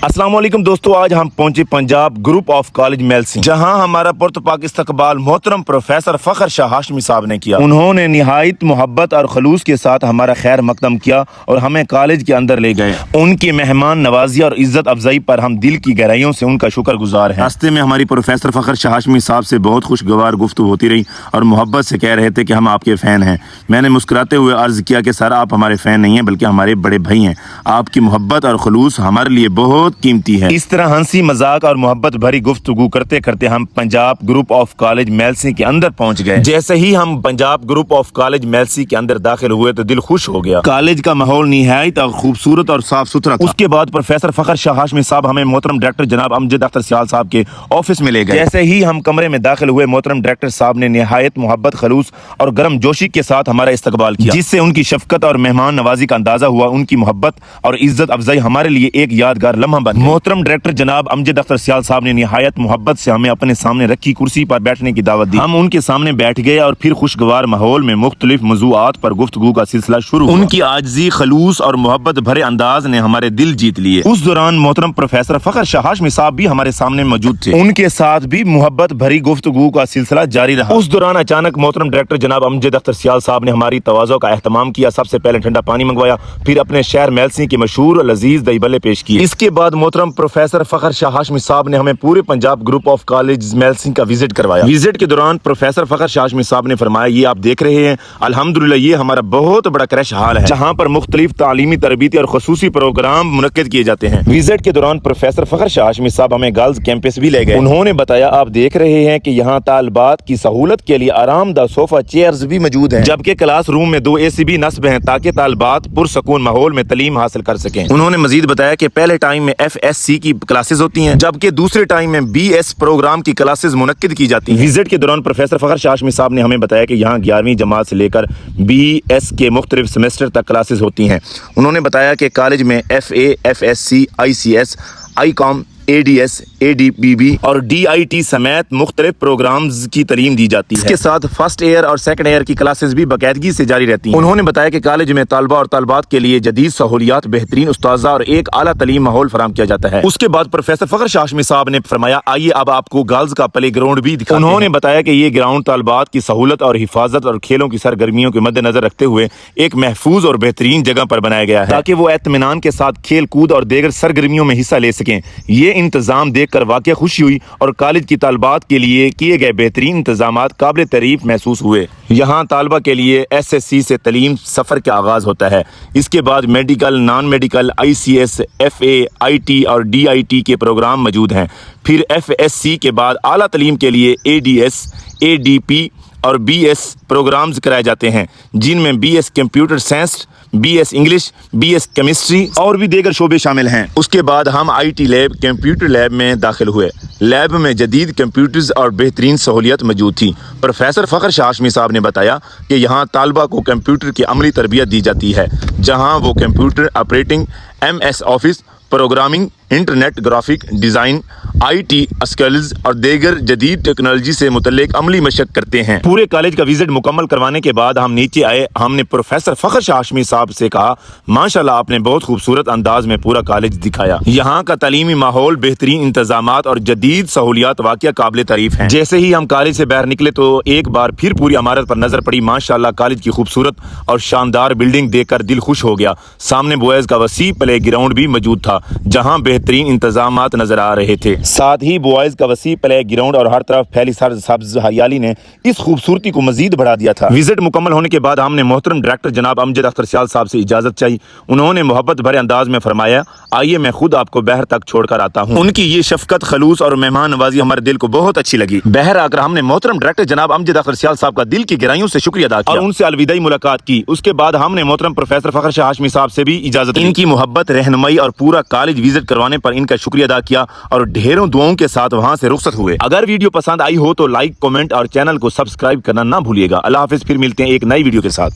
अस्सलाम वालेकुम दोस्तों, आज हम पहुंचे पंजाब ग्रुप ऑफ कॉलेज मेलसिंह, जहां हमारा पुरतपाक इस्तकबाल मोहतरम प्रोफेसर फखर शाह हाशमी साहब ने किया। उन्होंने निहायत मोहब्बत और खलूस के साथ हमारा खैर मकदम किया और हमें कॉलेज के अंदर ले गए। उनकी मेहमान नवाजी और इज्जत अफजाई पर हम दिल की गहराइयों से उनका शुक्रगुजार हैं। रास्ते में हमारी प्रोफेसर फखर शाह हाशमी साहब से बहुत खुशगवार गुफ्तगू होती रही और मोहब्बत से कह रहे थे कि हम आपके फ़ैन हैं। मैंने मुस्कुराते हुए अर्ज़ किया कि सर, आप हमारे फ़ैन नहीं हैं बल्कि हमारे बड़े भाई हैं। आपकी मोहब्बत और खलूस हमारे लिए बहुत कीमती है। इस तरह हंसी मजाक और मोहब्बत भरी गुफ्तगू करते करते हम पंजाब ग्रुप ऑफ कॉलेज मेलसिंह के अंदर पहुंच गए। जैसे ही हम पंजाब ग्रुप ऑफ कॉलेज मेलसिंह के अंदर दाखिल हुए तो दिल खुश हो गया। कॉलेज का माहौल निहायत और खूबसूरत और साफ सुथरा था। उसके बाद प्रोफेसर फखर शाह हाशमी साहब हमें मोहतरम डायरेक्टर जनाब अमजद अख्तर सियाल साहब के ऑफिस में ले गए। जैसे ही हम कमरे में दाखिल हुए, मोहतरम डायरेक्टर साहब ने निहायत मोहब्बत, खलूस और गर्म जोशी के साथ हमारा इस्तकबाल किया, जिससे उनकी शफकत और मेहमान नवाजी का अंदाजा हुआ। उनकी मोहब्बत और इज्जत अफजाई हमारे लिए एक यादगार लम्हा बन गई। मोहतरम डायरेक्टर जनाब अमजद अख्तर सियाल साहब ने निहायत मोहब्बत से हमें अपने सामने रखी कुर्सी पर बैठने की दावत दी। हम उनके सामने बैठ गए और फिर खुशगवार माहौल में मुख्तलिफ मौज़ूआत पर गुफ्तगू का सिलसिला शुरू हुआ। उनकी आजिज़ी, खलूस और मोहब्बत भरे अंदाज ने हमारे दिल जीत लिए। उस दौरान मोहतरम प्रोफेसर फखर शाह हाशमी साहब भी हमारे सामने मौजूद थे। उनके साथ भी मोहब्बत भरी गुफ्तगू का सिलसिला जारी रहा। उस दौरान अचानक मोहतरम डायरेक्टर जनाब अमजद अख्तर सियाल साहब ने हमारी तवाज़ो का एहतमाम किया। सबसे पहले ठंडा पानी मंगवाया, फिर अपने शहर मेलसिंह के मशहूर लजीज दही बल्ले पेश किए। इसके बाद मोहतरम प्रोफेसर फखर शाह हाशमी साहब ने हमें पूरे पंजाब ग्रुप ऑफ कॉलेज मेलसिंह का विजिट करवाया। विजिट के दौरान प्रोफेसर फखर शाह हाशमी साहब ने फरमाया, ये आप देख रहे हैं, अल्हम्दुलिल्लाह ये हमारा बहुत बड़ा क्रैश हाल है, जहाँ पर मुख्तलिफ तालीमी, तरबीती और खसूसी प्रोग्राम मुनक्किद किए जाते हैं। विजिट के दौरान प्रोफेसर फखर शाह हाशमी साहब हमें गर्ल्स कैंपस भी ले गए। उन्होंने बताया, आप देख रहे हैं कि यहाँ तालिबात की सहूलत के लिए आरामदा सोफा चेयर्स भी मौजूद हैं, जबकि क्लास रूम में 2 AC भी नस्ब हैं ताकि तालिबात पुरसकून माहौल में तालीम हासिल कर सकें। उन्होंने मजीद बताया कि पहले टाइम में FSC की क्लासेस होती हैं, जबकि दूसरे टाइम में BS प्रोग्राम की क्लासेस मुनक्किद की जाती हैं। विजिट के दौरान प्रोफेसर फखर शाह हाशमी साहब ने हमें बताया कि यहाँ 11वीं जमात से लेकर BS के मुख्तलिफ सेमेस्टर तक क्लासेस होती हैं। उन्होंने बताया कि कॉलेज में FA, FSC, ICS, ICOM, ADS, ADBB और DIT समेत मुख्तलिफ प्रोग्राम्स की तालीम दी जाती है। इसके साथ फर्स्ट ईयर और सेकंड ईयर की क्लासेस भी बाकायदगी से जारी रहती हैं। उन्होंने बताया कि कॉलेज में तालबा और तालबात के लिए जदीद सहूलियात, बेहतरीन उस्ताज़ा और एक आला तालीम माहौल फराम किया जाता है। उसके बाद प्रोफेसर फखर शाह हाशमी साहब ने फरमाया, आइए अब आपको गर्ल्स का प्ले ग्राउंड भी दिखाते हैं। उन्होंने बताया कि ये ग्राउंड तालबात की सहूलत और हिफाजत और खेलों की सरगर्मियों के मद्देनजर रखते हुए एक महफूज और बेहतरीन जगह पर बनाया गया है, ताकि वो एतमीनान के साथ खेल कूद और दीगर सरगर्मियों में हिस्सा ले सकें। ये इंतजाम देखकर वाकई खुशी हुई और कॉलेज की तालिबात के लिए किए गए बेहतरीन इंतजामात काबिल तारीफ महसूस हुए। यहाँ तालबा के लिए SSC से तालीम सफ़र का आगाज़ होता है। इसके बाद medical, non medical, ICS, FA, IT और DIT के प्रोग्राम मौजूद हैं। फिर FSC के बाद आला तालीम के लिए ADS, ADP और BS प्रोग्राम्स कराए जाते हैं, जिनमें BS computer science, BS English, BS chemistry और भी दीगर शोबे शामिल हैं। उसके बाद हम IT लैब, कंप्यूटर लैब में दाखिल हुए। लैब में जदीद कंप्यूटर्स और बेहतरीन सहूलियत मौजूद थी। प्रोफेसर फखर शाह हाशमी साहब ने बताया कि यहाँ तालबा को कंप्यूटर की अमली तरबियत दी जाती है, जहाँ वो computer operating, MS office, programming, internet graphic design, IT skills और दीगर जदीद टेक्नोलॉजी से मुतल्लिक अमली मशक करते हैं। पूरे कॉलेज का विजिट मुकम्मल करवाने के बाद हम नीचे आए। हमने प्रोफेसर फखर शाह हाशमी साहब से कहा, माशाल्लाह आपने बहुत खूबसूरत अंदाज में पूरा कॉलेज दिखाया। यहाँ का तालीमी माहौल, बेहतरीन इंतजामात और जदीद सहूलियात वाकई काबिल तारीफ हैं। जैसे ही हम कॉलेज से बाहर निकले तो एक बार फिर पूरी इमारत पर नजर पड़ी। माशाल्लाह कॉलेज की खूबसूरत और शानदार बिल्डिंग देखकर दिल खुश हो गया। सामने बॉयज का वसी प्ले ग्राउंड भी मौजूद था, जहाँ बेहतरीन इंतजामात नजर आ रहे थे। साथ ही बॉयज का वसी प्ले ग्राउंड और हर तरफ फैली सब्ज हरियाली ने इस खूबसूरती को मजीद बढ़ा दिया था। विजिट मुकम्मल होने के बाद हमने मोहतरम डायरेक्टर जनाब अमजद अख्तर सियाल साहब से इजाजत चाहिए। उन्होंने मोहब्बत भरे अंदाज में फरमाया, आइए मैं खुद आपको बहर तक छोड़कर आता हूँ। उनकी ये शफकत, खलूस और मेहमान नवाजी हमारे दिल को बहुत अच्छी लगी। बहर आकर हमने मोहतरम डायरेक्टर जनाब अमजद अख्तर सियाल साहब का दिल की गहराइयों से शुक्रिया अदा किया और उनसे अलविदाई मुलाकात की। उसके बाद हमने मोहतरम प्रोफेसर फखर शाह हाशमी साहब से भी इजाजत ली। इनकी मोहब्बत, रहनुमाई और पूरा कॉलेज विजिट करवाने पर इनका शुक्रिया अदा किया और ढेरों दुआओं के साथ वहां से रुखसत हुए। अगर वीडियो पसंद आई हो तो लाइक, कमेंट और चैनल को सब्सक्राइब करना ना भूलिएगा। अल्लाह हाफिज, फिर मिलते हैं एक नई वीडियो के साथ।